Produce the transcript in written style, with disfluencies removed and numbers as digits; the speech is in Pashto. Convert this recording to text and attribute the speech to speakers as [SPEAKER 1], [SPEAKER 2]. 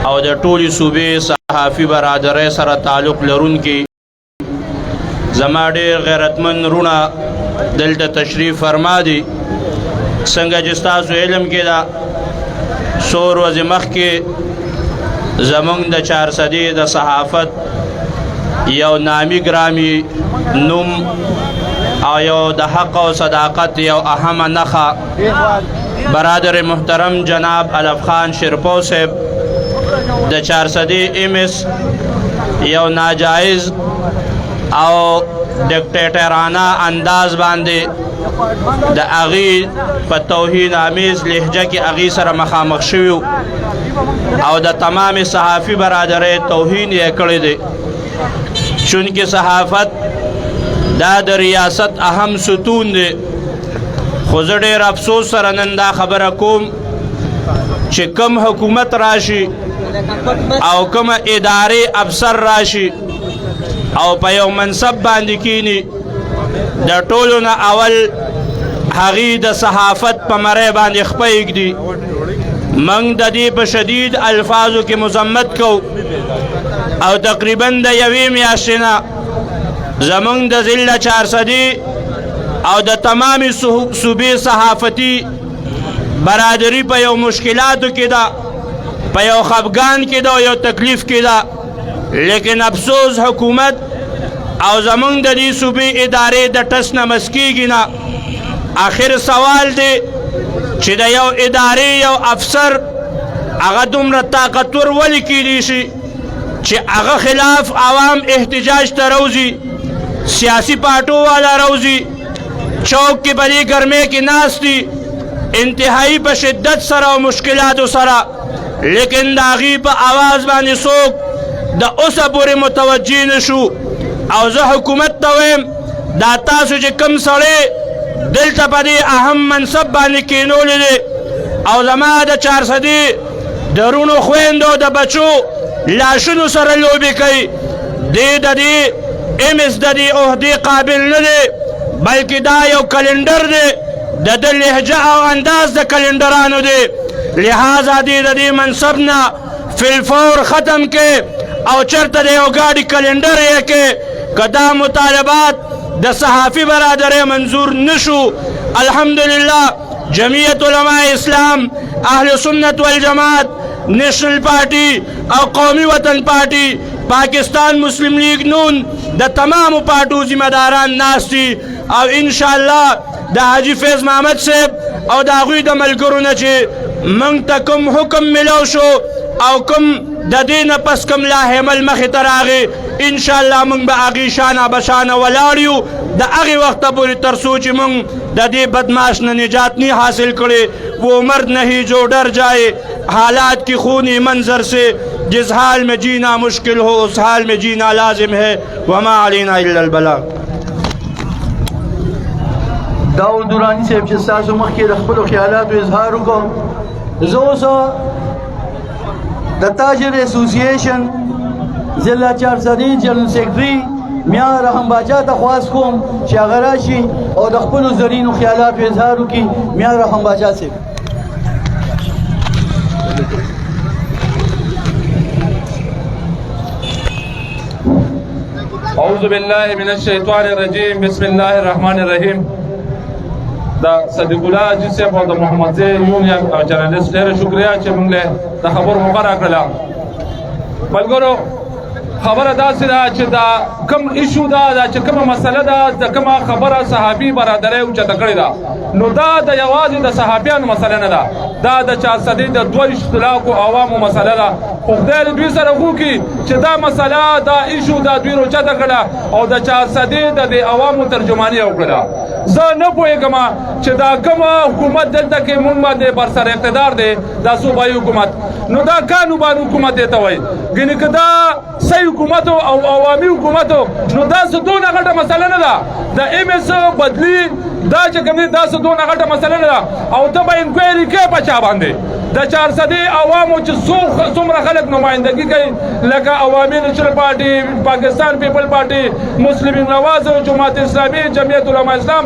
[SPEAKER 1] او د ټولي صوبې صحافي برادرۍ سره تعلق لرونکي زما ډېر غیرتمند وروڼه دلته تشریف فرما دي. څنګه چې ستاسو علم کې ده څو ورځې مخکې زمونږ د چارسدې د صحافت یو نامی ګرامي نوم او یو د حق او صداقت یو اهمه نښه برادر محترم جناب علف خان شیرپو صاحب د چارسدې ایمس یو ناجایز او ډکټیټرانه انداز باندې د هغې په توهین آمیز لهجه کې هغې سره مخامخ شوي او د تمام صحافي برادرۍ توهین یې کړی دی. چونکې صحافت دا د ریاست اهم ستون دی. خو زه ډېر افسوس سره نن دا خبره کوم چې کم حکومت راشي او کوم ادارې افسر راشي او په یو منصب باندې کینی د ټولو نه اول هغې د صحافت په مرۍ باندې خپه ایږدي. موږ د دې په شدید الفاظو کې مذمت کوو او تقریبا د یوې میاشتې نه زموږ د ضلع چارسدې او د تمامې صوبې صحافتي برادري په یو مشکلاتو کې ده، په یو خفګان کې ده او یو تکلیف کې ده. لیکن افسوس حکومت او زمونږ د دې صوبې ادارې د ټس نه مسکېږي نه. آخر سوال دی چې د یو ادارې یو افسر هغه دومره طاقتور ولې کیدی شي چې هغه خلاف عوام احتجاج ته روځي، سیاسي پارټو والا روځي، چوک کې په دې ګرمۍ کې ناست دي انتهایی په شدت سره او مشکلاتو سره، لیکن د هغې په آواز باندې څوک د اوسه پورې متوجه نشو. او زه حکومت ته وایم دا تاسو چې کوم سړی دلته په دې اهم منصب باندې کینولی دی او زما د چارسدې د رونو خویندو د بچو لاشونو سره لوبې کوي، دی د دې ایمس د دې عهدې قابل نه دی، بلکې دا یو کلنډر دی، د ده لهجه او انداز د کلنډرانو دی. لہذا دی د دې منصب نه فی الفور ختم کې او چرته د یو ګاډي کلنډر یې کې که دا مطالبات د صحافي برادرۍ منظور نشو. الحمدلله جمعیت علماء اسلام، اهل سنت والجماعت، نیشنل پارٹی او قومی وطن پارٹی، پاکستان مسلم لیگ نون د تمامو پارټو ذمہ داران ناست دي او انشاءالله د حاجي فیض محمد صاحب او د هغوی د ملګرو نه چې موږ ته کوم حکم ملو شو او کوم د دې نه پس کوم لاحمل مخې ته راغی انشاءالله موږ به هغې شانه بشانه ولاړ یو د هغې وخته پورې تر څو چې موږ د دې بدماش نه نجات نہیں حاصل کړي. وہ مرد نہیں جو ڈر جائے حالات کی خونی منظر سے، جس حال میں جینا مشکل ہو اس حال میں جینا لازم ہے، وما علینا الا البلاغ.
[SPEAKER 2] داود دورانی صاحب چې ستاسو مخکې د خپلو خیالاتو اظهار وکړو، زه اوس د تاجر اسوسییشن ضلع چارسدې جنرال سیکرټري میاں رحم باچا ته خواست کوم چې هغه راشي او د خپلو زرینو خیالاتو اظهار وکړي. میاں رحم باچا صاحب.
[SPEAKER 3] اعوذ باللہ من الشیطان الرجیم، بسم اللہ الرحمن الرحیم. دا صدیق الله حاجي صاحب او د محمد زی یونین او جرنالیست ډېره شکریه چې موږ له د خبرو خبره کړله. ملګرو خبره داسې ده چې دا کوم ایشو ده چې کومه مسله ده د کومه خبره صحابي برادرۍ اوچته کړې ده، نو دا د یوازې د صحابیانو مسله نه ده، دا د چارسدې د دوه اشتراکو عوامو مسله ده. خو خدای دې دوی سره وکړي چې دا مسله دا ایشو دا دوی راوچته کړه او د چارسدې د دې عوامو ترجماني یې وکړله. زه نه پوهېږم چې دا کومه حکومت دلته کې موږ باندې بر سر اقتدار دی، دا صوبایي حکومت، نو دا کانوبان حکومت دی ته وایي. ګینې که دا صحیح حکومت او عوامي حکومت نو دا څه دونه غټه مسله نه ده. د ایم ایس بدلي دا چې کوم دی دا څه دونه غټه مسله نه ده او ته به انکوایري کوې په چا باندې. د چارسدې عوامو چې څومره خلک نمایندګي کوي لکه عوامي نیشنل پارټي، پاکستان پیپل پارټي، مسلم نواز، جماعت اسلامي، جمعیت علماء اسلام،